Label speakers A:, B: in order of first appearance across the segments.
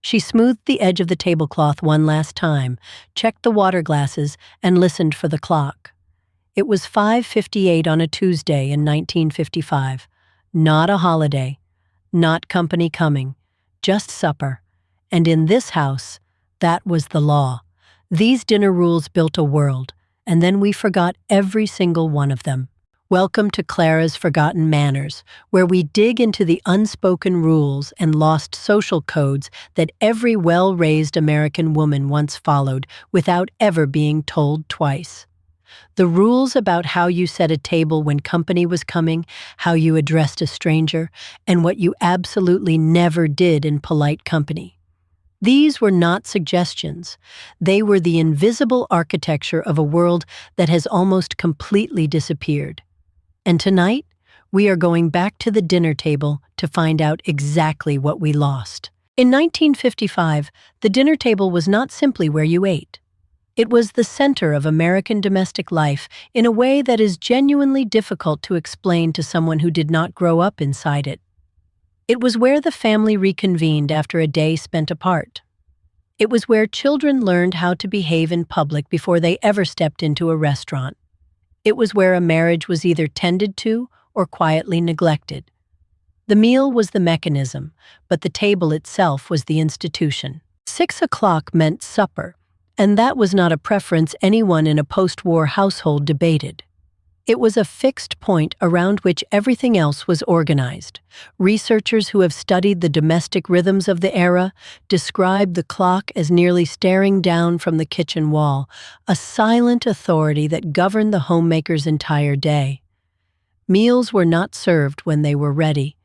A: She smoothed the edge of the tablecloth one last time, checked the water glasses, and listened for the clock. It was 5:58 on a Tuesday in 1955. Not a holiday, not company coming, just supper. And in this house, that was the law. These dinner rules built a world, and then we forgot every single one of them. Welcome to Clara's Forgotten Manners, where we dig into the unspoken rules and lost social codes that every well-raised American woman once followed without ever being told twice. The rules about how you set a table when company was coming, how you addressed a stranger, and what you absolutely never did in polite company. These were not suggestions. They were the invisible architecture of a world that has almost completely disappeared. And tonight, we are going back to the dinner table to find out exactly what we lost. In 1955, the dinner table was not simply where you ate. It was the center of American domestic life in a way that is genuinely difficult to explain to someone who did not grow up inside it. It was where the family reconvened after a day spent apart. It was where children learned how to behave in public before they ever stepped into a restaurant. It was where a marriage was either tended to or quietly neglected. The meal was the mechanism, but the table itself was the institution. 6 o'clock meant supper, and that was not a preference anyone in a post-war household debated. It was a fixed point around which everything else was organized. Researchers who have studied the domestic rhythms of the era describe the clock as nearly staring down from the kitchen wall, a silent authority that governed the homemaker's entire day. Meals were not served when they were ready.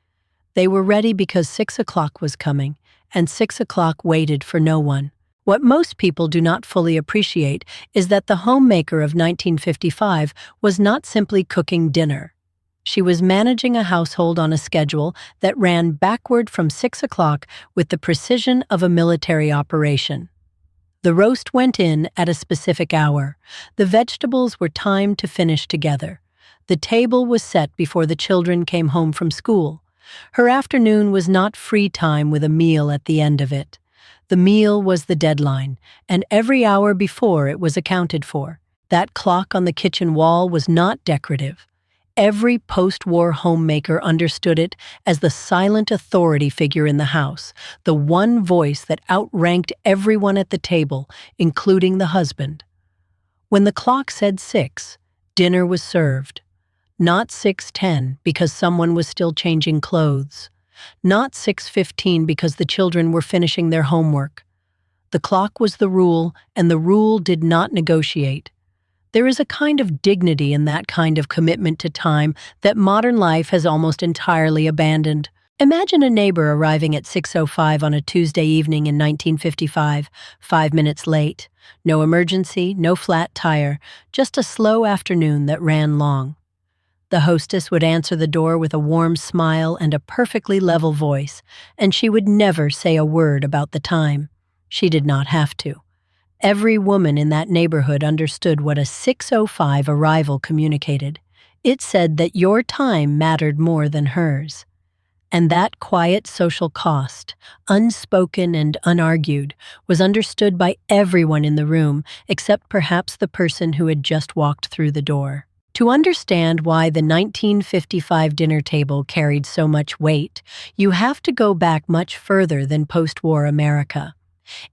A: They were ready because 6 o'clock was coming, and 6 o'clock waited for no one. What most people do not fully appreciate is that the homemaker of 1955 was not simply cooking dinner. She was managing a household on a schedule that ran backward from 6 o'clock with the precision of a military operation. The roast went in at a specific hour. The vegetables were timed to finish together. The table was set before the children came home from school. Her afternoon was not free time with a meal at the end of it. The meal was the deadline, and every hour before it was accounted for. That clock on the kitchen wall was not decorative. Every post-war homemaker understood it as the silent authority figure in the house, the one voice that outranked everyone at the table, including the husband. When the clock said 6, dinner was served. Not 6:10 because someone was still changing clothes. Not 6:15 because the children were finishing their homework. The clock was the rule, and the rule did not negotiate. There is a kind of dignity in that kind of commitment to time that modern life has almost entirely abandoned. Imagine a neighbor arriving at 6:05 on a Tuesday evening in 1955, 5 minutes late. No emergency, no flat tire, just a slow afternoon that ran long. The hostess would answer the door with a warm smile and a perfectly level voice, and she would never say a word about the time. She did not have to. Every woman in that neighborhood understood what a 6:05 arrival communicated. It said that your time mattered more than hers. And that quiet social cost, unspoken and unargued, was understood by everyone in the room except perhaps the person who had just walked through the door. To understand why the 1955 dinner table carried so much weight, you have to go back much further than post-war America.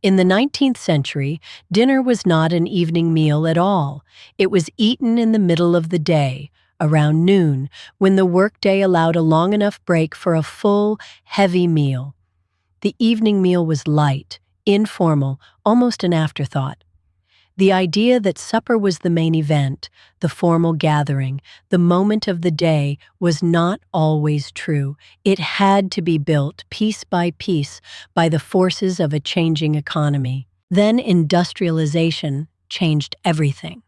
A: In the 19th century, dinner was not an evening meal at all. It was eaten in the middle of the day, around noon, when the workday allowed a long enough break for a full, heavy meal. The evening meal was light, informal, almost an afterthought. The idea that supper was the main event, the formal gathering, the moment of the day, was not always true. It had to be built piece by piece by the forces of a changing economy. Then industrialization changed everything.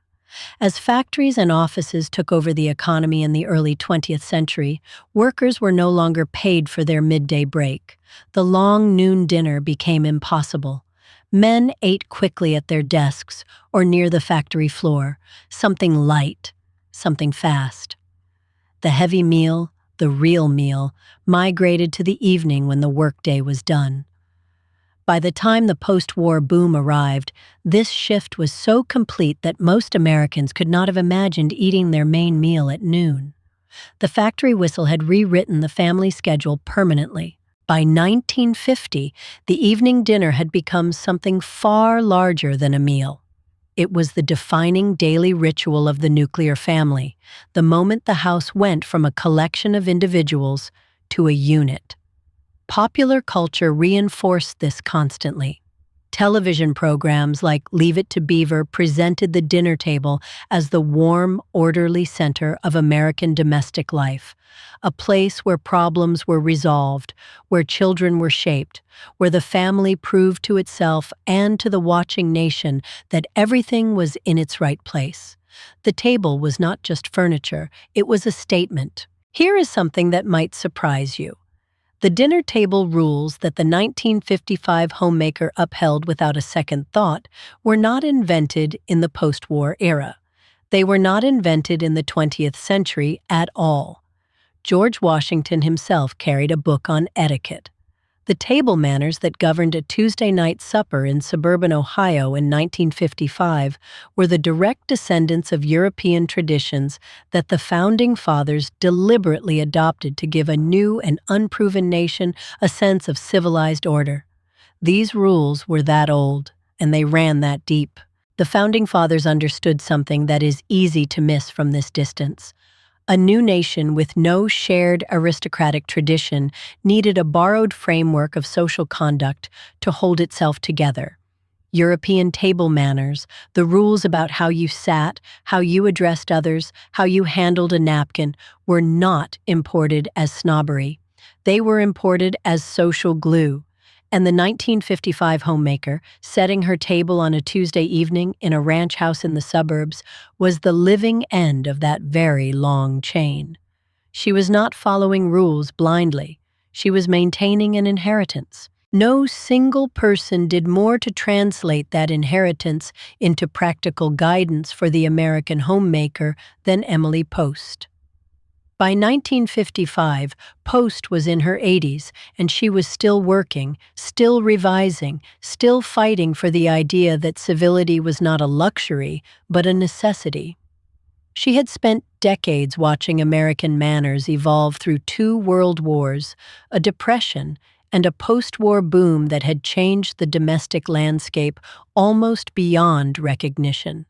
A: As factories and offices took over the economy in the early 20th century, workers were no longer paid for their midday break. The long noon dinner became impossible. Men ate quickly at their desks or near the factory floor, something light, something fast. The heavy meal, the real meal, migrated to the evening when the workday was done. By the time the post-war boom arrived, this shift was so complete that most Americans could not have imagined eating their main meal at noon. The factory whistle had rewritten the family schedule permanently. By 1950, the evening dinner had become something far larger than a meal. It was the defining daily ritual of the nuclear family, the moment the house went from a collection of individuals to a unit. Popular culture reinforced this constantly. Television programs like Leave It to Beaver presented the dinner table as the warm, orderly center of American domestic life, a place where problems were resolved, where children were shaped, where the family proved to itself and to the watching nation that everything was in its right place. The table was not just furniture, it was a statement. Here is something that might surprise you. The dinner table rules that the 1955 Homemaker upheld without a second thought were not invented in the post-war era. They were not invented in the 20th century at all. George Washington himself carried a book on etiquette. The table manners that governed a Tuesday night supper in suburban Ohio in 1955 were the direct descendants of European traditions that the Founding Fathers deliberately adopted to give a new and unproven nation a sense of civilized order. These rules were that old, and they ran that deep. The Founding Fathers understood something that is easy to miss from this distance. A new nation with no shared aristocratic tradition needed a borrowed framework of social conduct to hold itself together. European table manners, the rules about how you sat, how you addressed others, how you handled a napkin, were not imported as snobbery. They were imported as social glue. And the 1955 homemaker, setting her table on a Tuesday evening in a ranch house in the suburbs, was the living end of that very long chain. She was not following rules blindly. She was maintaining an inheritance. No single person did more to translate that inheritance into practical guidance for the American homemaker than Emily Post. By 1955, Post was in her 80s, and she was still working, still revising, still fighting for the idea that civility was not a luxury, but a necessity. She had spent decades watching American manners evolve through 2 world wars, a depression, and a post-war boom that had changed the domestic landscape almost beyond recognition.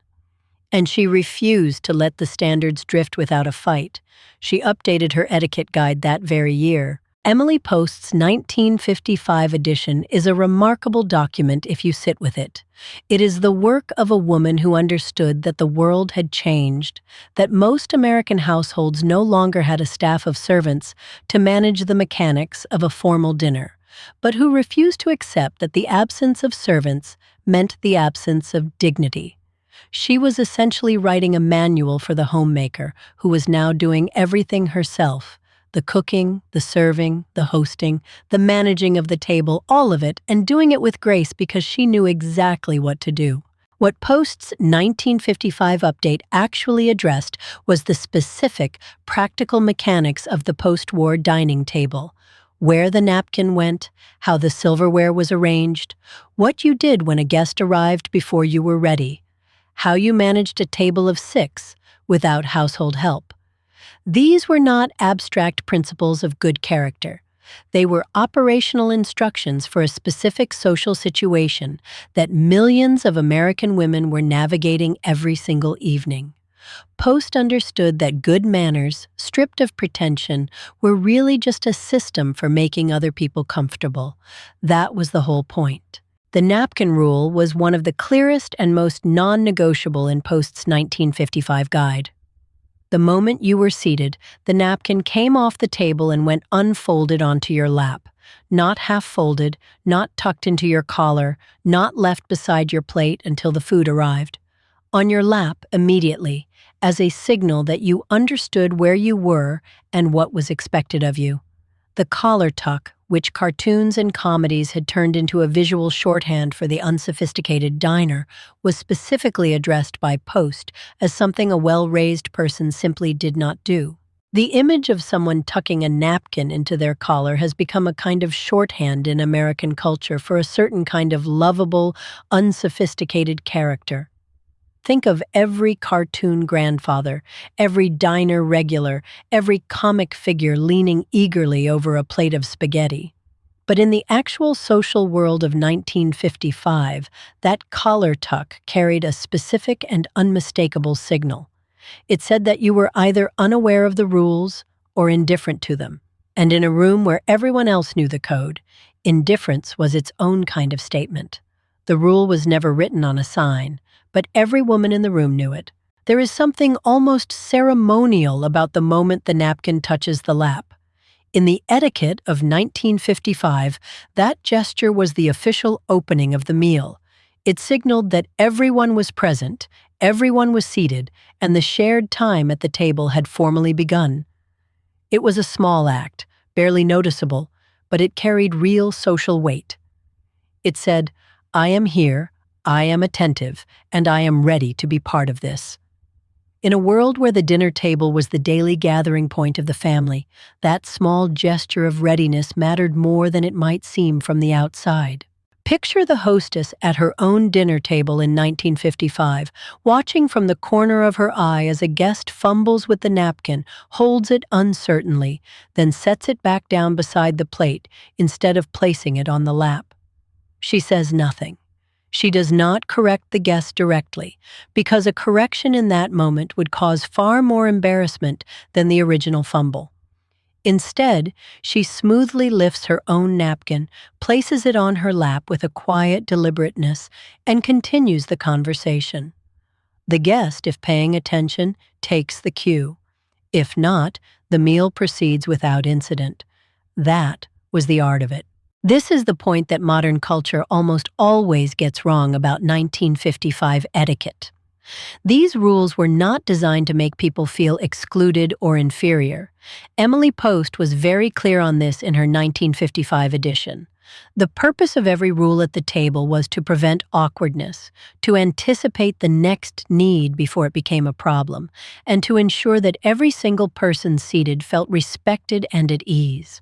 A: And she refused to let the standards drift without a fight. She updated her etiquette guide that very year. Emily Post's 1955 edition is a remarkable document if you sit with it. It is the work of a woman who understood that the world had changed, that most American households no longer had a staff of servants to manage the mechanics of a formal dinner, but who refused to accept that the absence of servants meant the absence of dignity. She was essentially writing a manual for the homemaker, who was now doing everything herself: the cooking, the serving, the hosting, the managing of the table, all of it, and doing it with grace because she knew exactly what to do. What Post's 1955 update actually addressed was the specific, practical mechanics of the post-war dining table: where the napkin went, how the silverware was arranged, what you did when a guest arrived before you were ready, how you managed a table of 6 without household help. These were not abstract principles of good character. They were operational instructions for a specific social situation that millions of American women were navigating every single evening. Post understood that good manners, stripped of pretension, were really just a system for making other people comfortable. That was the whole point. The Napkin Rule was one of the clearest and most non-negotiable in Post's 1955 guide. The moment you were seated, the napkin came off the table and went unfolded onto your lap, not half-folded, not tucked into your collar, not left beside your plate until the food arrived. On your lap immediately, as a signal that you understood where you were and what was expected of you. The collar tuck, which cartoons and comedies had turned into a visual shorthand for the unsophisticated diner, was specifically addressed by Post as something a well-raised person simply did not do. The image of someone tucking a napkin into their collar has become a kind of shorthand in American culture for a certain kind of lovable, unsophisticated character. Think of every cartoon grandfather, every diner regular, every comic figure leaning eagerly over a plate of spaghetti. But in the actual social world of 1955, that collar tuck carried a specific and unmistakable signal. It said that you were either unaware of the rules or indifferent to them. And in a room where everyone else knew the code, indifference was its own kind of statement. The rule was never written on a sign, but every woman in the room knew it. There is something almost ceremonial about the moment the napkin touches the lap. In the Etiquette of 1955, that gesture was the official opening of the meal. It signaled that everyone was present, everyone was seated, and the shared time at the table had formally begun. It was a small act, barely noticeable, but it carried real social weight. It said, "I am here, I am attentive, and I am ready to be part of this." In a world where the dinner table was the daily gathering point of the family, that small gesture of readiness mattered more than it might seem from the outside. Picture the hostess at her own dinner table in 1955, watching from the corner of her eye as a guest fumbles with the napkin, holds it uncertainly, then sets it back down beside the plate instead of placing it on the lap. She says nothing. She does not correct the guest directly, because a correction in that moment would cause far more embarrassment than the original fumble. Instead, she smoothly lifts her own napkin, places it on her lap with a quiet deliberateness, and continues the conversation. The guest, if paying attention, takes the cue. If not, the meal proceeds without incident. That was the art of it. This is the point that modern culture almost always gets wrong about 1955 etiquette. These rules were not designed to make people feel excluded or inferior. Emily Post was very clear on this in her 1955 edition. The purpose of every rule at the table was to prevent awkwardness, to anticipate the next need before it became a problem, and to ensure that every single person seated felt respected and at ease.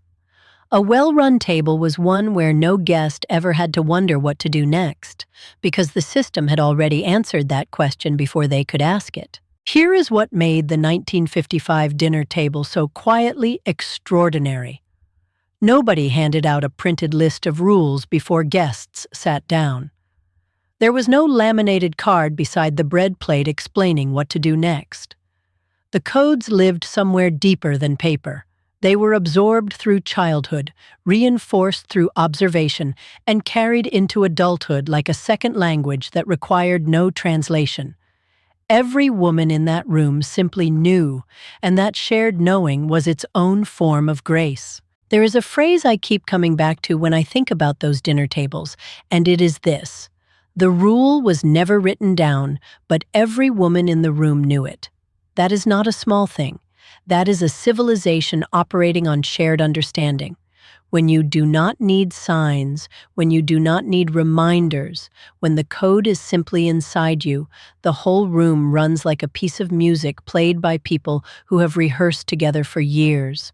A: A well-run table was one where no guest ever had to wonder what to do next, because the system had already answered that question before they could ask it. Here is what made the 1955 dinner table so quietly extraordinary. Nobody handed out a printed list of rules before guests sat down. There was no laminated card beside the bread plate explaining what to do next. The codes lived somewhere deeper than paper. They were absorbed through childhood, reinforced through observation, and carried into adulthood like a second language that required no translation. Every woman in that room simply knew, and that shared knowing was its own form of grace. There is a phrase I keep coming back to when I think about those dinner tables, and it is this: the rule was never written down, but every woman in the room knew it. That is not a small thing. That is a civilization operating on shared understanding. When you do not need signs, when you do not need reminders, when the code is simply inside you, the whole room runs like a piece of music played by people who have rehearsed together for years.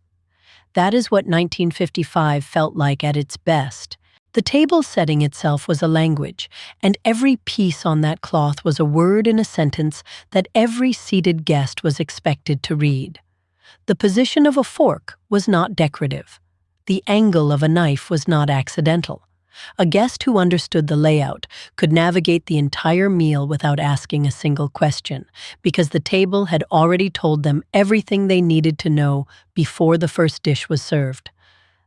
A: That is what 1955 felt like at its best. The table setting itself was a language, and every piece on that cloth was a word in a sentence that every seated guest was expected to read. The position of a fork was not decorative. The angle of a knife was not accidental. A guest who understood the layout could navigate the entire meal without asking a single question, because the table had already told them everything they needed to know before the first dish was served.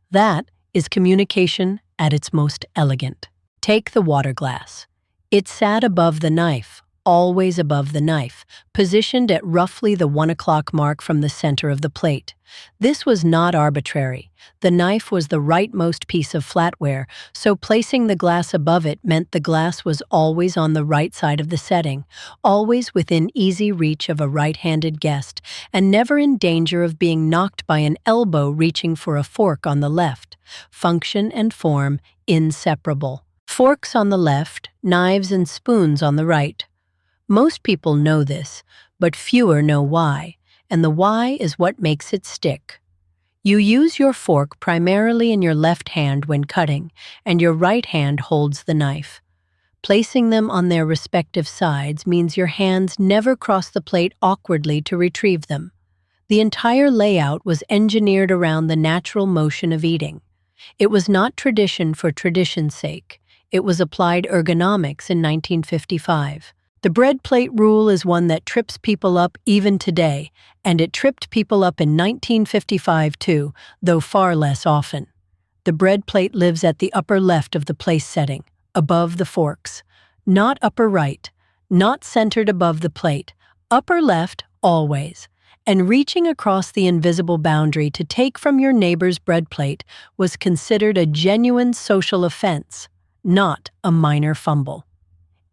A: That is communication at its most elegant. Take the water glass. It sat above the knife, always above the knife, positioned at roughly the 1 o'clock mark from the center of the plate. This was not arbitrary. The knife was the rightmost piece of flatware, so placing the glass above it meant the glass was always on the right side of the setting, always within easy reach of a right-handed guest, and never in danger of being knocked by an elbow reaching for a fork on the left. Function and form inseparable. Forks on the left, knives and spoons on the right. Most people know this, but fewer know why, and the why is what makes it stick. You use your fork primarily in your left hand when cutting, and your right hand holds the knife. Placing them on their respective sides means your hands never cross the plate awkwardly to retrieve them. The entire layout was engineered around the natural motion of eating. It was not tradition for tradition's sake. It was applied ergonomics in 1955. The bread plate rule is one that trips people up even today, and it tripped people up in 1955 too, though far less often. The bread plate lives at the upper left of the place setting, above the forks. Not upper right, not centered above the plate, upper left always. And reaching across the invisible boundary to take from your neighbor's bread plate was considered a genuine social offense, not a minor fumble.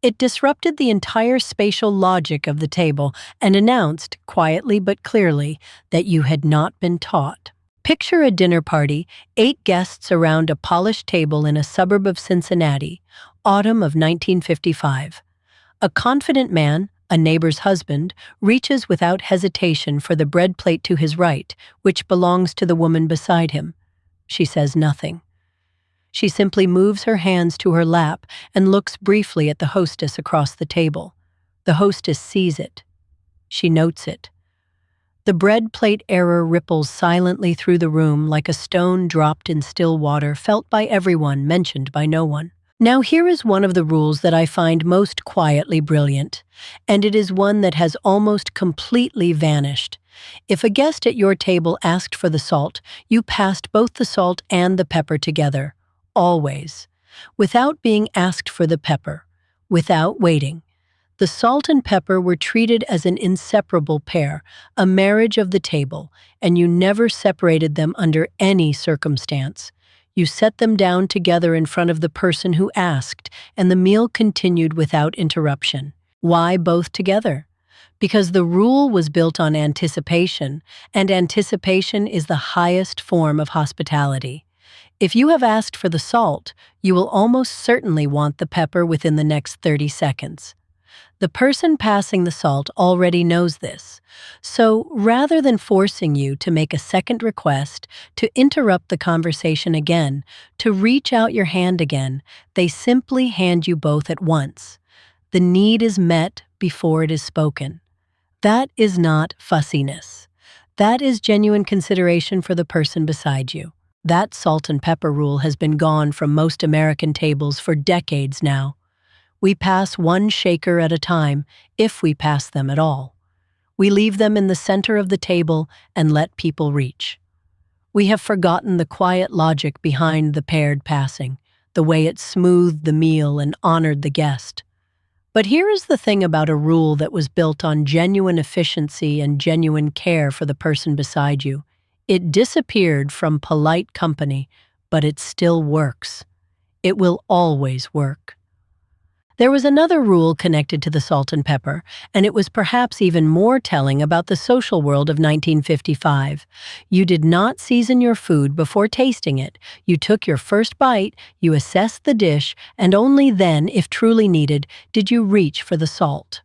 A: It disrupted the entire spatial logic of the table and announced, quietly but clearly, that you had not been taught. Picture a dinner party, 8 guests around a polished table in a suburb of Cincinnati, autumn of 1955. A confident man, a neighbor's husband, reaches without hesitation for the bread plate to his right, which belongs to the woman beside him. She says nothing. She simply moves her hands to her lap and looks briefly at the hostess across the table. The hostess sees it. She notes it. The bread plate error ripples silently through the room like a stone dropped in still water, felt by everyone, mentioned by no one. Now here is one of the rules that I find most quietly brilliant, and it is one that has almost completely vanished. If a guest at your table asked for the salt, you passed both the salt and the pepper together, always, without being asked for the pepper, without waiting. The salt and pepper were treated as an inseparable pair, a marriage of the table, and you never separated them under any circumstance. You set them down together in front of the person who asked, and the meal continued without interruption. Why both together? Because the rule was built on anticipation, and anticipation is the highest form of hospitality. If you have asked for the salt, you will almost certainly want the pepper within the next 30 seconds. The person passing the salt already knows this, so rather than forcing you to make a second request, to interrupt the conversation again, to reach out your hand again, they simply hand you both at once. The need is met before it is spoken. That is not fussiness. That is genuine consideration for the person beside you. That salt and pepper rule has been gone from most American tables for decades now. We pass one shaker at a time, if we pass them at all. We leave them in the center of the table and let people reach. We have forgotten the quiet logic behind the paired passing, the way it smoothed the meal and honored the guest. But here is the thing about a rule that was built on genuine efficiency and genuine care for the person beside you. It disappeared from polite company, but it still works. It will always work. There was another rule connected to the salt and pepper, and it was perhaps even more telling about the social world of 1955. You did not season your food before tasting it. You took your first bite, you assessed the dish, and only then, if truly needed, did you reach for the salt.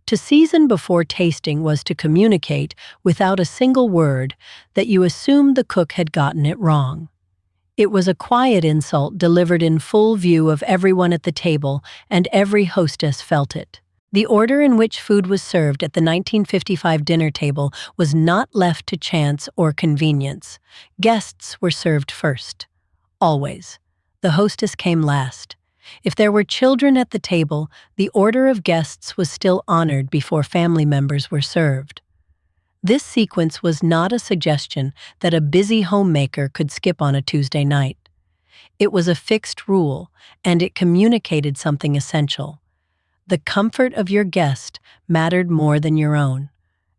A: To season before tasting was to communicate, without a single word, that you assumed the cook had gotten it wrong. It was a quiet insult delivered in full view of everyone at the table, and every hostess felt it. The order in which food was served at the 1955 dinner table was not left to chance or convenience. Guests were served first. Always. The hostess came last. If there were children at the table, the order of guests was still honored before family members were served. This sequence was not a suggestion that a busy homemaker could skip on a Tuesday night. It was a fixed rule, and it communicated something essential. The comfort of your guest mattered more than your own,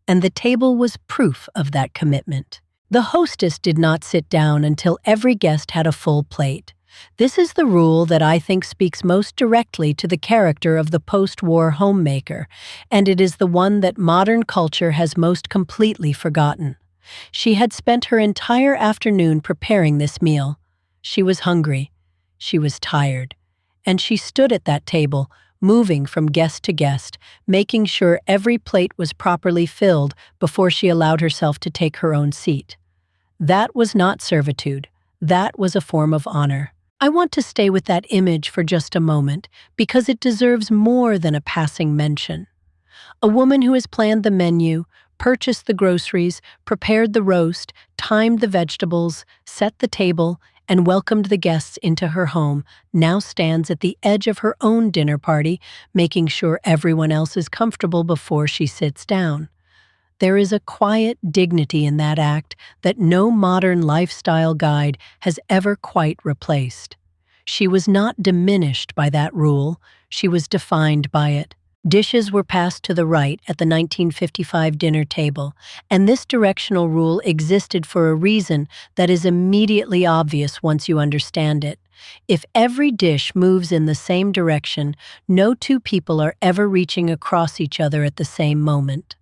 A: and the table was proof of that commitment. The hostess did not sit down until every guest had a full plate. This is the rule that I think speaks most directly to the character of the post-war homemaker, and it is the one that modern culture has most completely forgotten. She had spent her entire afternoon preparing this meal. She was hungry. She was tired. And she stood at that table, moving from guest to guest, making sure every plate was properly filled before she allowed herself to take her own seat. That was not servitude. That was a form of honor. I want to stay with that image for just a moment because it deserves more than a passing mention. A woman who has planned the menu, purchased the groceries, prepared the roast, timed the vegetables, set the table, and welcomed the guests into her home now stands at the edge of her own dinner party, making sure everyone else is comfortable before she sits down. There is a quiet dignity in that act that no modern lifestyle guide has ever quite replaced. She was not diminished by that rule, she was defined by it. Dishes were passed to the right at the 1955 dinner table, and this directional rule existed for a reason that is immediately obvious once you understand it. If every dish moves in the same direction, no two people are ever reaching across each other at the same moment.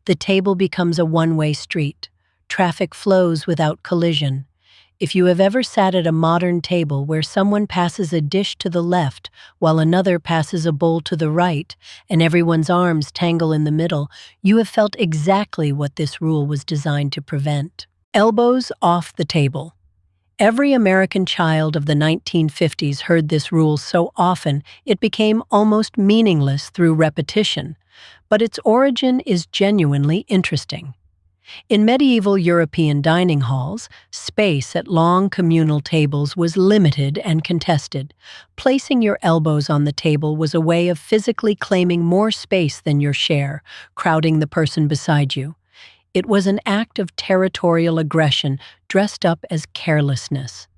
A: The table becomes a one-way street. Traffic flows without collision. If you have ever sat at a modern table where someone passes a dish to the left while another passes a bowl to the right, and everyone's arms tangle in the middle, you have felt exactly what this rule was designed to prevent. Elbows off the table. Every American child of the 1950s heard this rule so often it became almost meaningless through repetition, but its origin is genuinely interesting. In medieval European dining halls, space at long communal tables was limited and contested. Placing your elbows on the table was a way of physically claiming more space than your share, crowding the person beside you. It was an act of territorial aggression dressed up as carelessness.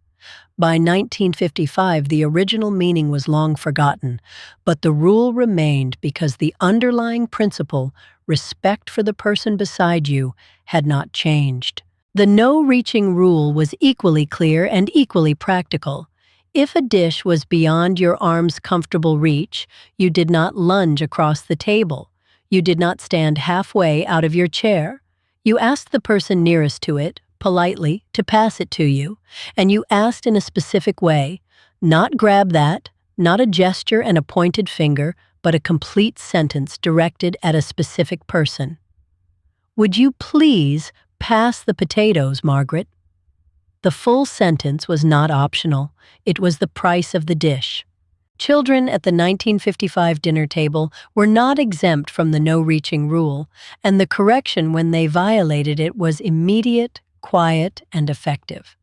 A: By 1955, the original meaning was long forgotten, but the rule remained because the underlying principle, respect for the person beside you, had not changed. The no-reaching rule was equally clear and equally practical. If a dish was beyond your arm's comfortable reach, you did not lunge across the table. You did not stand halfway out of your chair. You asked the person nearest to it, politely, to pass it to you, and you asked in a specific way, not grab that, not a gesture and a pointed finger, but a complete sentence directed at a specific person. Would you please pass the potatoes, Margaret? The full sentence was not optional. It was the price of the dish. Children at the 1955 dinner table were not exempt from the no-reaching rule, and the correction when they violated it was immediate, quiet, and effective.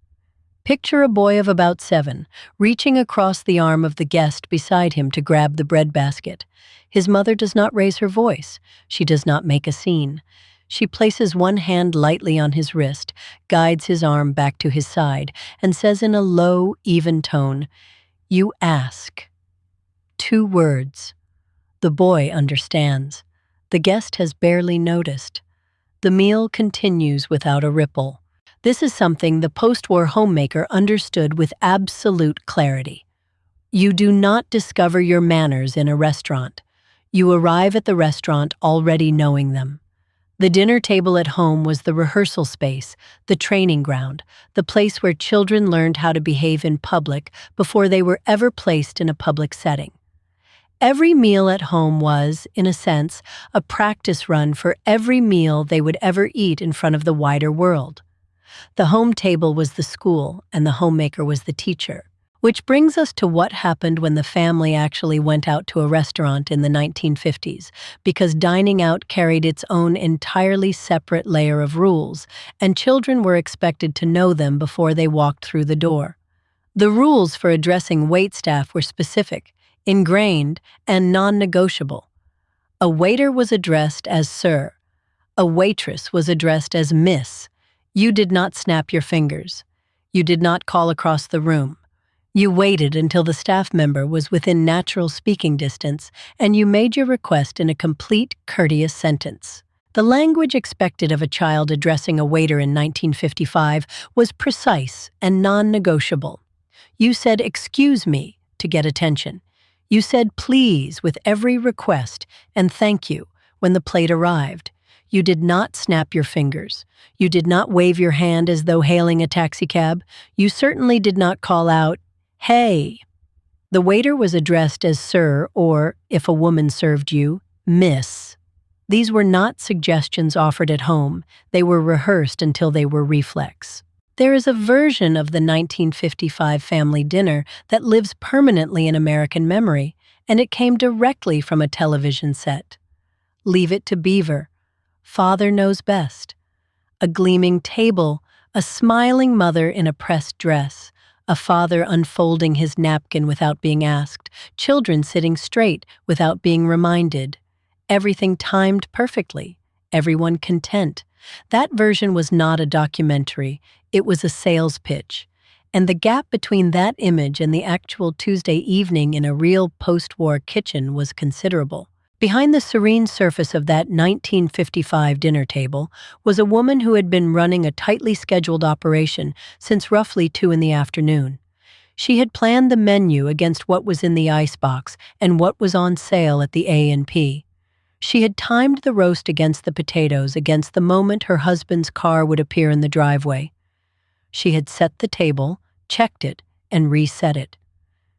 A: Picture a boy of about 7, reaching across the arm of the guest beside him to grab the breadbasket. His mother does not raise her voice. She does not make a scene. She places one hand lightly on his wrist, guides his arm back to his side, and says in a low, even tone, "You ask." 2 words. The boy understands. The guest has barely noticed. The meal continues without a ripple. This is something the postwar homemaker understood with absolute clarity. You do not discover your manners in a restaurant. You arrive at the restaurant already knowing them. The dinner table at home was the rehearsal space, the training ground, the place where children learned how to behave in public before they were ever placed in a public setting. Every meal at home was, in a sense, a practice run for every meal they would ever eat in front of the wider world. The home table was the school, and the homemaker was the teacher. Which brings us to what happened when the family actually went out to a restaurant in the 1950s, because dining out carried its own entirely separate layer of rules, and children were expected to know them before they walked through the door. The rules for addressing waitstaff were specific, ingrained, and non-negotiable. A waiter was addressed as Sir. A waitress was addressed as Miss. You did not snap your fingers. You did not call across the room. You waited until the staff member was within natural speaking distance, and you made your request in a complete, courteous sentence. The language expected of a child addressing a waiter in 1955 was precise and non-negotiable. You said, "Excuse me," to get attention. You said "please" with every request and "thank you" when the plate arrived. You did not snap your fingers. You did not wave your hand as though hailing a taxicab. You certainly did not call out, "Hey." The waiter was addressed as Sir or, if a woman served you, Miss. These were not suggestions offered at home, they were rehearsed until they were reflex. There is a version of the 1955 family dinner that lives permanently in American memory, and it came directly from a television set. Leave it to Beaver. Father knows best. A gleaming table, a smiling mother in a pressed dress, a father unfolding his napkin without being asked, children sitting straight without being reminded. Everything timed perfectly, everyone content. That version was not a documentary, it was a sales pitch. And the gap between that image and the actual Tuesday evening in a real post-war kitchen was considerable. Behind the serene surface of that 1955 dinner table was a woman who had been running a tightly scheduled operation since roughly 2 in the afternoon. She had planned the menu against what was in the icebox and what was on sale at the A&P. She had timed the roast against the potatoes against the moment her husband's car would appear in the driveway. She had set the table, checked it, and reset it.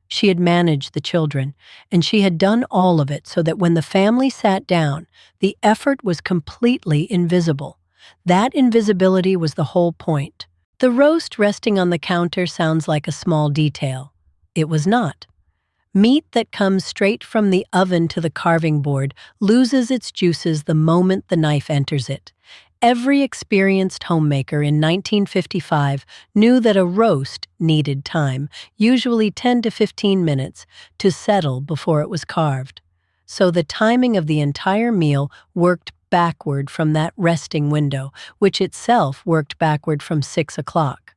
A: She had managed the children, and she had done all of it so that when the family sat down, the effort was completely invisible. That invisibility was the whole point. The roast resting on the counter sounds like a small detail. It was not. Meat that comes straight from the oven to the carving board loses its juices the moment the knife enters it. Every experienced homemaker in 1955 knew that a roast needed time, usually 10 to 15 minutes, to settle before it was carved. So the timing of the entire meal worked backward from that resting window, which itself worked backward from 6 o'clock.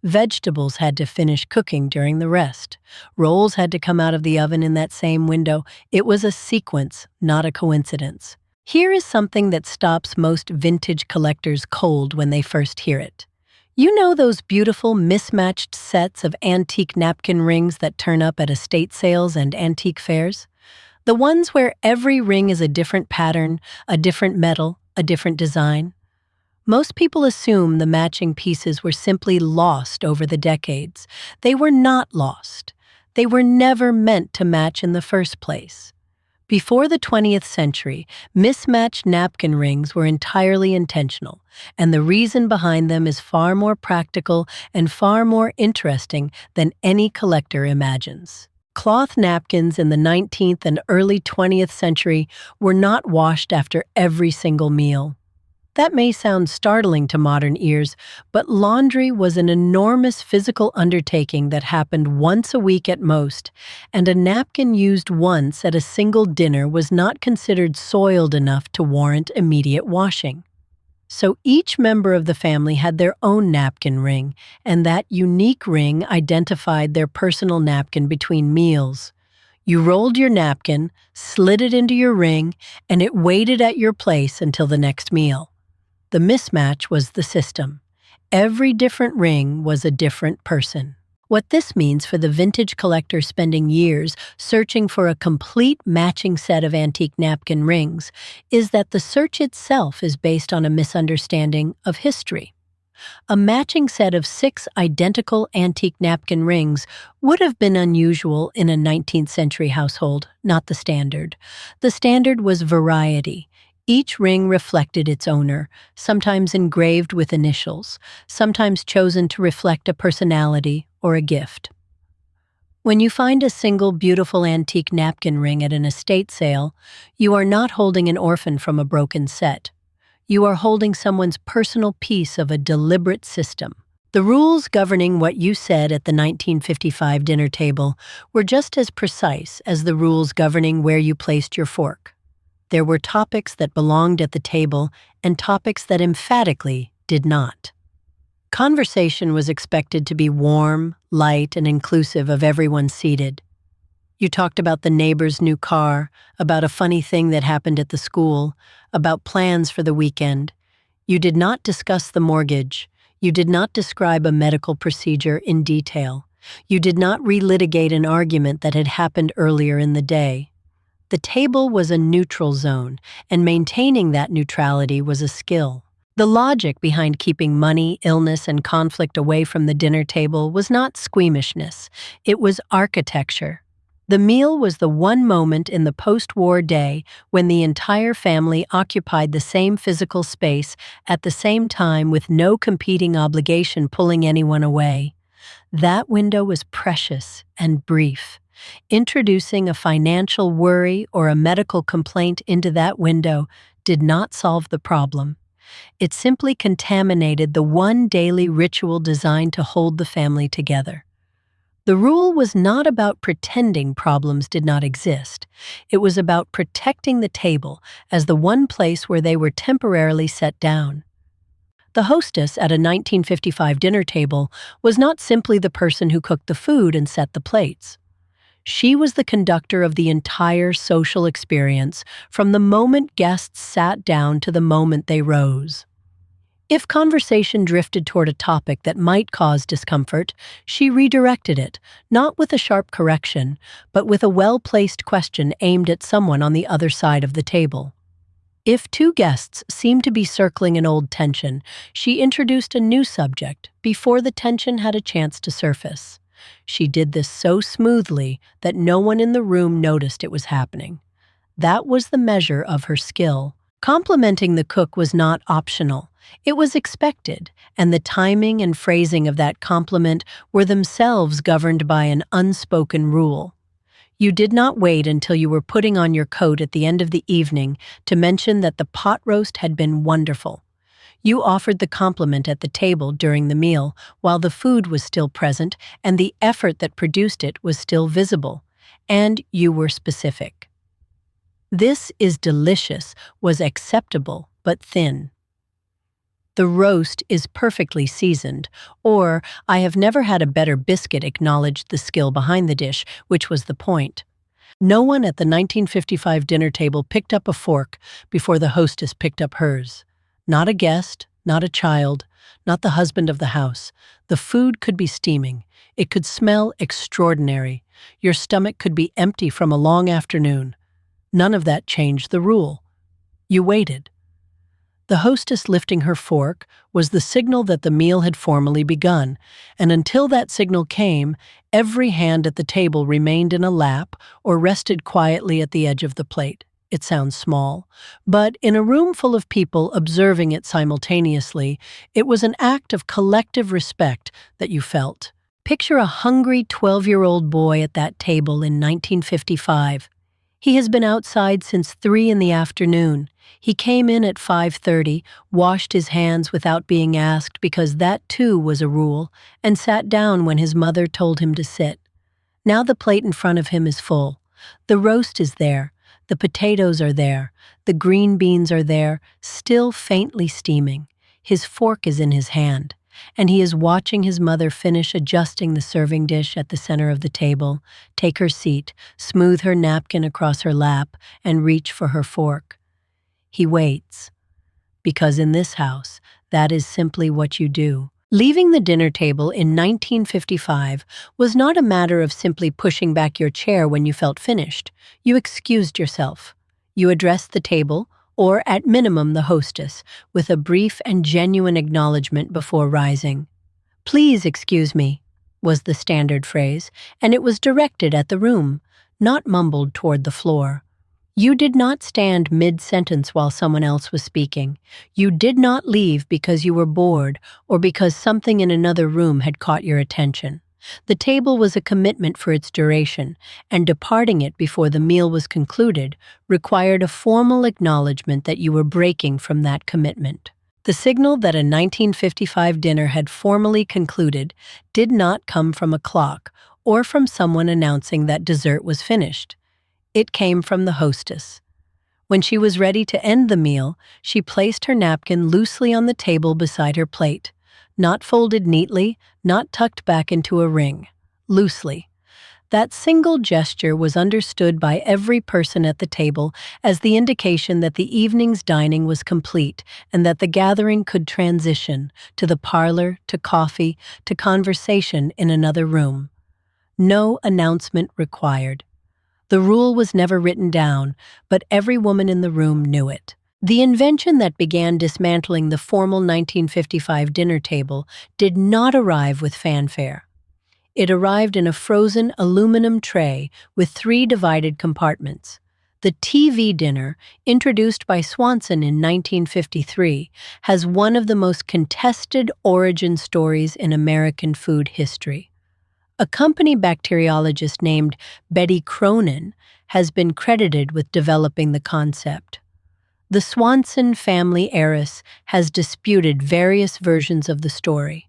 A: Vegetables had to finish cooking during the rest. Rolls had to come out of the oven in that same window. It was a sequence, not a coincidence. Here is something that stops most vintage collectors cold when they first hear it. You know those beautiful mismatched sets of antique napkin rings that turn up at estate sales and antique fairs? The ones where every ring is a different pattern, a different metal, a different design? Most people assume the matching pieces were simply lost over the decades. They were not lost. They were never meant to match in the first place. Before the 20th century, mismatched napkin rings were entirely intentional, and the reason behind them is far more practical and far more interesting than any collector imagines. Cloth napkins in the 19th and early 20th century were not washed after every single meal. That may sound startling to modern ears, but laundry was an enormous physical undertaking that happened once a week at most, and a napkin used once at a single dinner was not considered soiled enough to warrant immediate washing. So each member of the family had their own napkin ring, and that unique ring identified their personal napkin between meals. You rolled your napkin, slid it into your ring, and it waited at your place until the next meal. The mismatch was the system. Every different ring was a different person. What this means for the vintage collector spending years searching for a complete matching set of antique napkin rings is that the search itself is based on a misunderstanding of history. A matching set of 6 identical antique napkin rings would have been unusual in a 19th century household, not the standard. The standard was variety. Each ring reflected its owner, sometimes engraved with initials, sometimes chosen to reflect a personality or a gift. When you find a single beautiful antique napkin ring at an estate sale, you are not holding an orphan from a broken set. You are holding someone's personal piece of a deliberate system. The rules governing what you said at the 1955 dinner table were just as precise as the rules governing where you placed your fork. There were topics that belonged at the table and topics that emphatically did not. Conversation was expected to be warm, light, and inclusive of everyone seated. You talked about the neighbor's new car, about a funny thing that happened at the school, about plans for the weekend. You did not discuss the mortgage. You did not describe a medical procedure in detail. You did not relitigate an argument that had happened earlier in the day. The table was a neutral zone, and maintaining that neutrality was a skill. The logic behind keeping money, illness, and conflict away from the dinner table was not squeamishness. It was architecture. The meal was the one moment in the post-war day when the entire family occupied the same physical space at the same time with no competing obligation pulling anyone away. That window was precious and brief. Introducing a financial worry or a medical complaint into that window did not solve the problem. It simply contaminated the one daily ritual designed to hold the family together. The rule was not about pretending problems did not exist. It was about protecting the table as the one place where they were temporarily set down. The hostess at a 1955 dinner table was not simply the person who cooked the food and set the plates. She was the conductor of the entire social experience, from the moment guests sat down to the moment they rose. If conversation drifted toward a topic that might cause discomfort, she redirected it, not with a sharp correction, but with a well-placed question aimed at someone on the other side of the table. If two guests seemed to be circling an old tension, she introduced a new subject before the tension had a chance to surface. She did this so smoothly that no one in the room noticed it was happening. That was the measure of her skill. Complimenting the cook was not optional. It was expected, and the timing and phrasing of that compliment were themselves governed by an unspoken rule. You did not wait until you were putting on your coat at the end of the evening to mention that the pot roast had been wonderful. You offered the compliment at the table during the meal while the food was still present and the effort that produced it was still visible, and you were specific. "This is delicious" was acceptable but thin. "The roast is perfectly seasoned," or "I have never had a better biscuit" acknowledged the skill behind the dish, which was the point. No one at the 1955 dinner table picked up a fork before the hostess picked up hers. Not a guest, not a child, not the husband of the house. The food could be steaming. It could smell extraordinary. Your stomach could be empty from a long afternoon. None of that changed the rule. You waited. The hostess lifting her fork was the signal that the meal had formally begun, and until that signal came, every hand at the table remained in a lap or rested quietly at the edge of the plate. It sounds small, but in a room full of people observing it simultaneously, it was an act of collective respect that you felt. Picture a hungry 12-year-old boy at that table in 1955. He has been outside since 3 in the afternoon. He came in at 5:30, washed his hands without being asked because that too was a rule, and sat down when his mother told him to sit. Now the plate in front of him is full. The roast is there. The potatoes are there. The green beans are there, still faintly steaming. His fork is in his hand, and he is watching his mother finish adjusting the serving dish at the center of the table, take her seat, smooth her napkin across her lap, and reach for her fork. He waits, because in this house, that is simply what you do. Leaving the dinner table in 1955 was not a matter of simply pushing back your chair when you felt finished. You excused yourself. You addressed the table, or at minimum the hostess, with a brief and genuine acknowledgement before rising. "Please excuse me," was the standard phrase, and it was directed at the room, not mumbled toward the floor. You did not stand mid-sentence while someone else was speaking. You did not leave because you were bored or because something in another room had caught your attention. The table was a commitment for its duration, and departing it before the meal was concluded required a formal acknowledgement that you were breaking from that commitment. The signal that a 1955 dinner had formally concluded did not come from a clock or from someone announcing that dessert was finished. It came from the hostess. When she was ready to end the meal, she placed her napkin loosely on the table beside her plate, not folded neatly, not tucked back into a ring, loosely. That single gesture was understood by every person at the table as the indication that the evening's dining was complete and that the gathering could transition to the parlor, to coffee, to conversation in another room. No announcement required. The rule was never written down, but every woman in the room knew it. The invention that began dismantling the formal 1955 dinner table did not arrive with fanfare. It arrived in a frozen aluminum tray with 3 divided compartments. The TV dinner, introduced by Swanson in 1953, has one of the most contested origin stories in American food history. A company bacteriologist named Betty Cronin has been credited with developing the concept. The Swanson family heiress has disputed various versions of the story.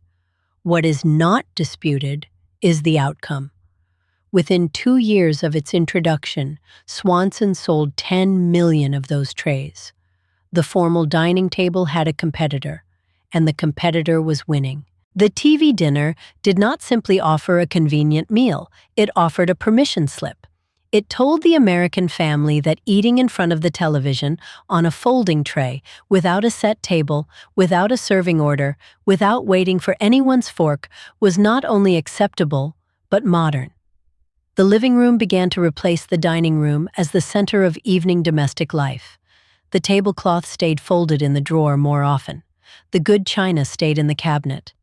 A: What is not disputed is the outcome. Within 2 years of its introduction, Swanson sold 10 million of those trays. The formal dining table had a competitor, and the competitor was winning. The TV dinner did not simply offer a convenient meal, it offered a permission slip. It told the American family that eating in front of the television, on a folding tray, without a set table, without a serving order, without waiting for anyone's fork, was not only acceptable, but modern. The living room began to replace the dining room as the center of evening domestic life. The tablecloth stayed folded in the drawer more often. The good china stayed in the cabinet.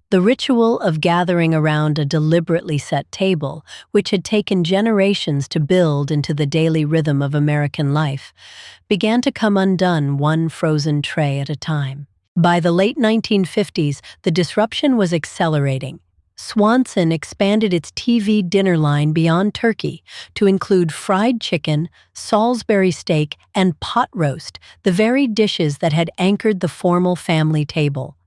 A: The ritual of gathering around a deliberately set table, which had taken generations to build into the daily rhythm of American life, began to come undone one frozen tray at a time. By the late 1950s, the disruption was accelerating. Swanson expanded its TV dinner line beyond turkey to include fried chicken, Salisbury steak, and pot roast, the very dishes that had anchored the formal family table.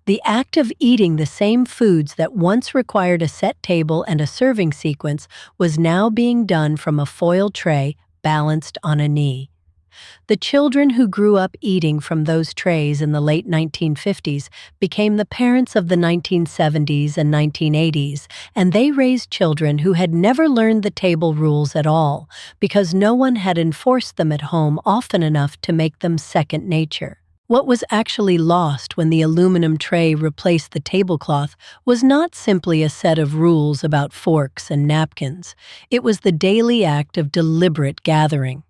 A: The act of eating the same foods that once required a set table and a serving sequence was now being done from a foil tray balanced on a knee. The children who grew up eating from those trays in the late 1950s became the parents of the 1970s and 1980s, and they raised children who had never learned the table rules at all because no one had enforced them at home often enough to make them second nature. What was actually lost when the aluminum tray replaced the tablecloth was not simply a set of rules about forks and napkins. It was the daily act of deliberate gathering.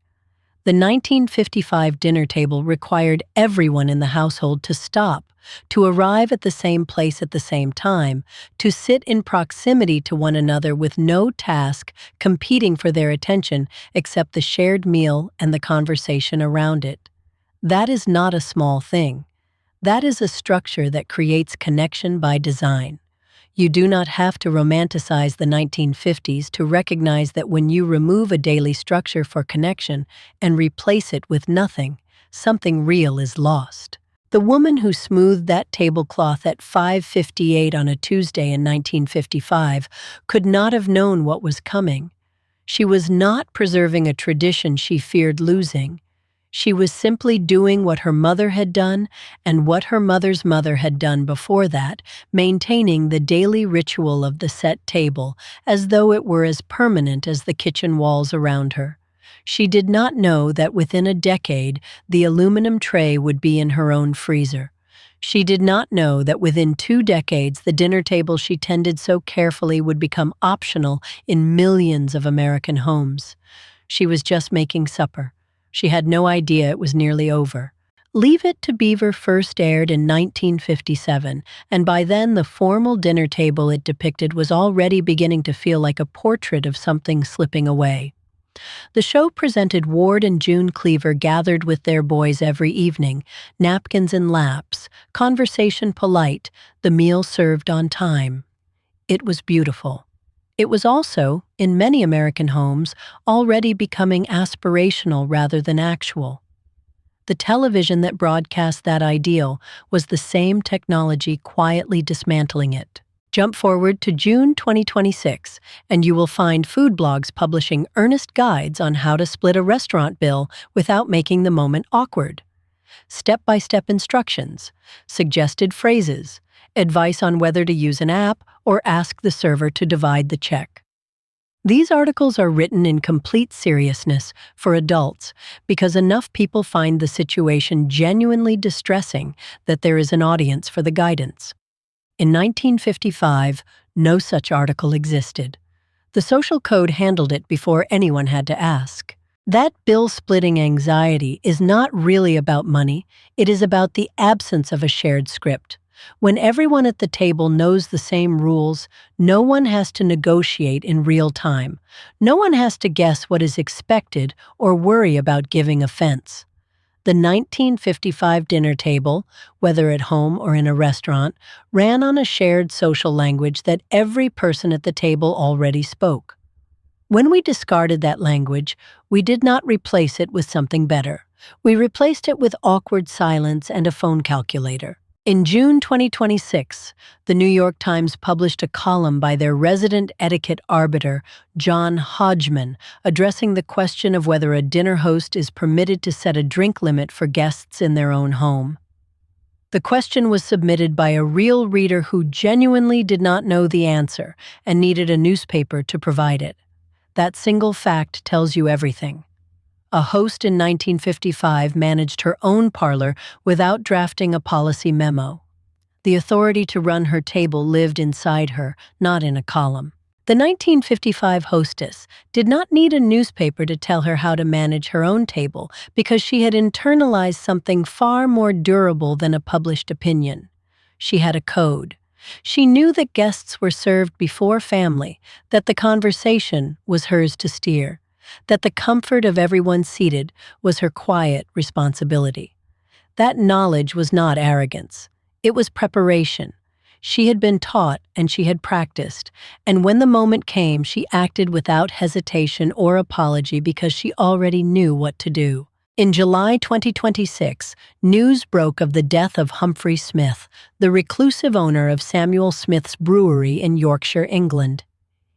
A: The 1955 dinner table required everyone in the household to stop, to arrive at the same place at the same time, to sit in proximity to one another with no task competing for their attention except the shared meal and the conversation around it. That is not a small thing. That is a structure that creates connection by design. You do not have to romanticize the 1950s to recognize that when you remove a daily structure for connection and replace it with nothing, something real is lost. The woman who smoothed that tablecloth at 5:58 on a Tuesday in 1955 could not have known what was coming. She was not preserving a tradition she feared losing. She was simply doing what her mother had done and what her mother's mother had done before that, maintaining the daily ritual of the set table as though it were as permanent as the kitchen walls around her. She did not know that within a decade the aluminum tray would be in her own freezer. She did not know that within 2 decades the dinner table she tended so carefully would become optional in millions of American homes. She was just making supper. She had no idea it was nearly over. Leave It to Beaver first aired in 1957, and by then the formal dinner table it depicted was already beginning to feel like a portrait of something slipping away. The show presented Ward and June Cleaver gathered with their boys every evening, napkins in laps, conversation polite, the meal served on time. It was beautiful. It was also, in many American homes, already becoming aspirational rather than actual. The television that broadcast that ideal was the same technology quietly dismantling it. Jump forward to June 2026, and you will find food blogs publishing earnest guides on how to split a restaurant bill without making the moment awkward. Step-by-step instructions, suggested phrases, advice on whether to use an app or ask the server to divide the check. These articles are written in complete seriousness for adults because enough people find the situation genuinely distressing that there is an audience for the guidance. In 1955, no such article existed. The social code handled it before anyone had to ask. That bill-splitting anxiety is not really about money, it is about the absence of a shared script. When everyone at the table knows the same rules, no one has to negotiate in real time. No one has to guess what is expected or worry about giving offense. The 1955 dinner table, whether at home or in a restaurant, ran on a shared social language that every person at the table already spoke. When we discarded that language, we did not replace it with something better. We replaced it with awkward silence and a phone calculator. In June 2026, the New York Times published a column by their resident etiquette arbiter, John Hodgman, addressing the question of whether a dinner host is permitted to set a drink limit for guests in their own home. The question was submitted by a real reader who genuinely did not know the answer and needed a newspaper to provide it. That single fact tells you everything. A host in 1955 managed her own parlor without drafting a policy memo. The authority to run her table lived inside her, not in a column. The 1955 hostess did not need a newspaper to tell her how to manage her own table because she had internalized something far more durable than a published opinion. She had a code. She knew that guests were served before family, that the conversation was hers to steer, that the comfort of everyone seated was her quiet responsibility. That knowledge was not arrogance. It was preparation. She had been taught and she had practiced, and when the moment came, she acted without hesitation or apology because she already knew what to do. In July 2026, news broke of the death of Humphrey Smith, the reclusive owner of Samuel Smith's Brewery in Yorkshire, England.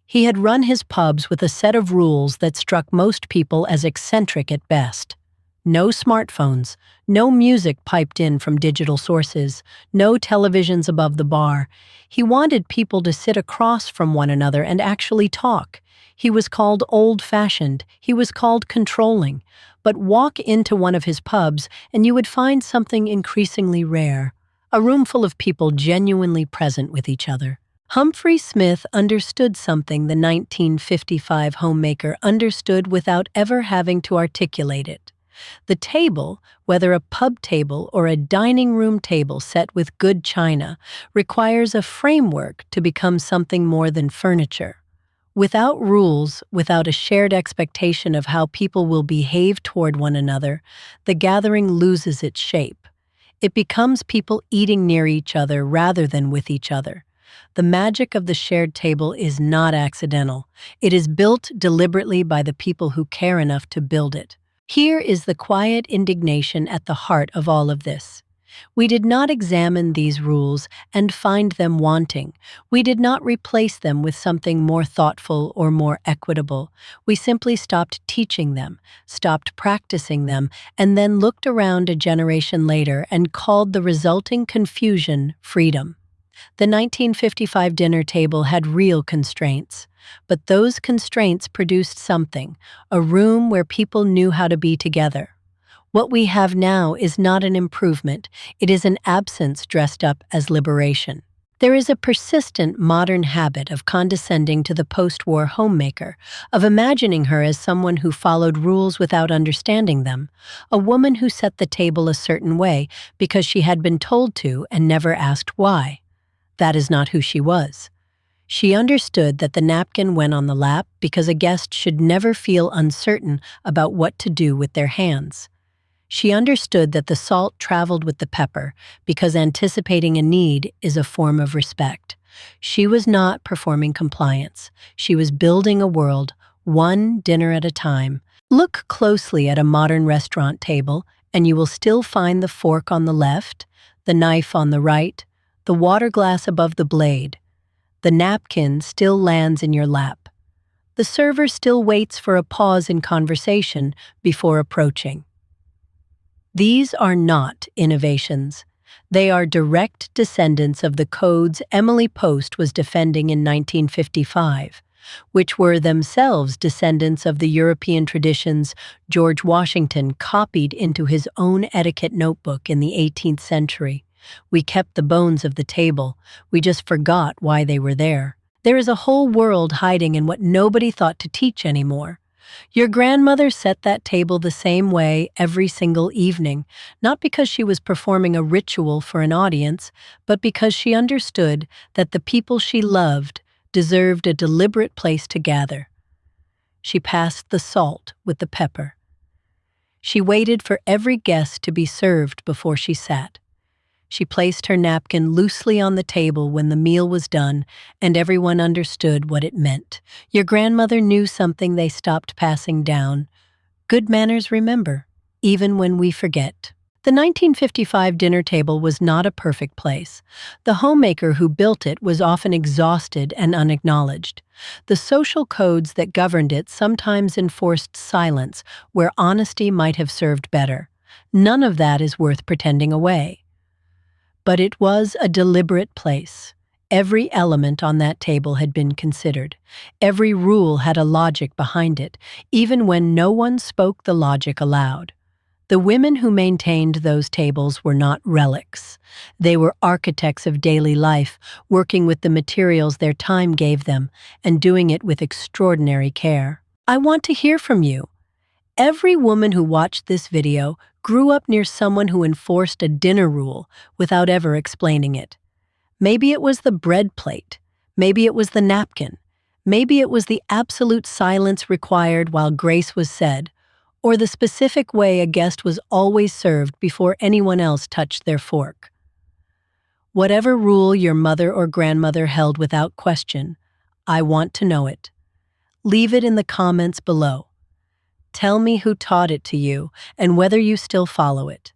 A: He had run his pubs with a set of rules that struck most people as eccentric at best. No smartphones, no music piped in from digital sources, no televisions above the bar. He wanted people to sit across from one another and actually talk. He was called old-fashioned, he was called controlling. But walk into one of his pubs and you would find something increasingly rare, a room full of people genuinely present with each other. Humphrey Smith understood something the 1955 homemaker understood without ever having to articulate it. The table, whether a pub table or a dining room table set with good china, requires a framework to become something more than furniture. Without rules, without a shared expectation of how people will behave toward one another, the gathering loses its shape. It becomes people eating near each other rather than with each other. The magic of the shared table is not accidental. It is built deliberately by the people who care enough to build it. Here is the quiet indignation at the heart of all of this. We did not examine these rules and find them wanting. We did not replace them with something more thoughtful or more equitable. We simply stopped teaching them, stopped practicing them, and then looked around a generation later and called the resulting confusion freedom. The 1955 dinner table had real constraints, but those constraints produced something, a room where people knew how to be together. What we have now is not an improvement, it is an absence dressed up as liberation. There is a persistent modern habit of condescending to the post-war homemaker, of imagining her as someone who followed rules without understanding them, a woman who set the table a certain way because she had been told to and never asked why. That is not who she was. She understood that the napkin went on the lap because a guest should never feel uncertain about what to do with their hands. She understood that the salt traveled with the pepper because anticipating a need is a form of respect. She was not performing compliance. She was building a world, one dinner at a time. Look closely at a modern restaurant table, and you will still find the fork on the left, the knife on the right, the water glass above the blade. The napkin still lands in your lap. The server still waits for a pause in conversation before approaching. These are not innovations. They are direct descendants of the codes Emily Post was defending in 1955, which were themselves descendants of the European traditions George Washington copied into his own etiquette notebook in the 18th century. We kept the bones of the table. We just forgot why they were there. There is a whole world hiding in what nobody thought to teach anymore. Your grandmother set that table the same way every single evening, not because she was performing a ritual for an audience, but because she understood that the people she loved deserved a deliberate place to gather. She passed the salt with the pepper. She waited for every guest to be served before she sat. She placed her napkin loosely on the table when the meal was done, and everyone understood what it meant. Your grandmother knew something they stopped passing down. Good manners remember, even when we forget. The 1955 dinner table was not a perfect place. The homemaker who built it was often exhausted and unacknowledged. The social codes that governed it sometimes enforced silence where honesty might have served better. None of that is worth pretending away. But it was a deliberate place. Every element on that table had been considered. Every rule had a logic behind it, even when no one spoke the logic aloud. The women who maintained those tables were not relics. They were architects of daily life, working with the materials their time gave them, and doing it with extraordinary care. I want to hear from you. Every woman who watched this video grew up near someone who enforced a dinner rule without ever explaining it. Maybe it was the bread plate. Maybe it was the napkin. Maybe it was the absolute silence required while grace was said, or the specific way a guest was always served before anyone else touched their fork. Whatever rule your mother or grandmother held without question, I want to know it. Leave it in the comments below. Tell me who taught it to you and whether you still follow it.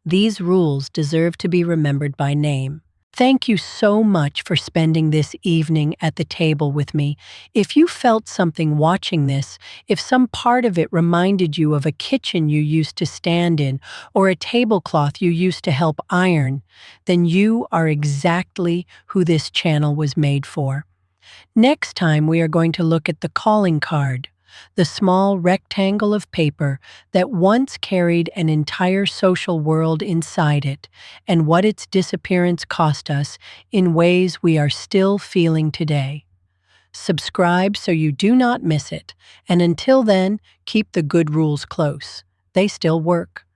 A: These rules deserve to be remembered by name. Thank you so much for spending this evening at the table with me. If you felt something watching this, if some part of it reminded you of a kitchen you used to stand in or a tablecloth you used to help iron, then you are exactly who this channel was made for. Next time we are going to look at the calling card, the small rectangle of paper that once carried an entire social world inside it, and what its disappearance cost us in ways we are still feeling today. Subscribe so you do not miss it, and until then, keep the good rules close. They still work.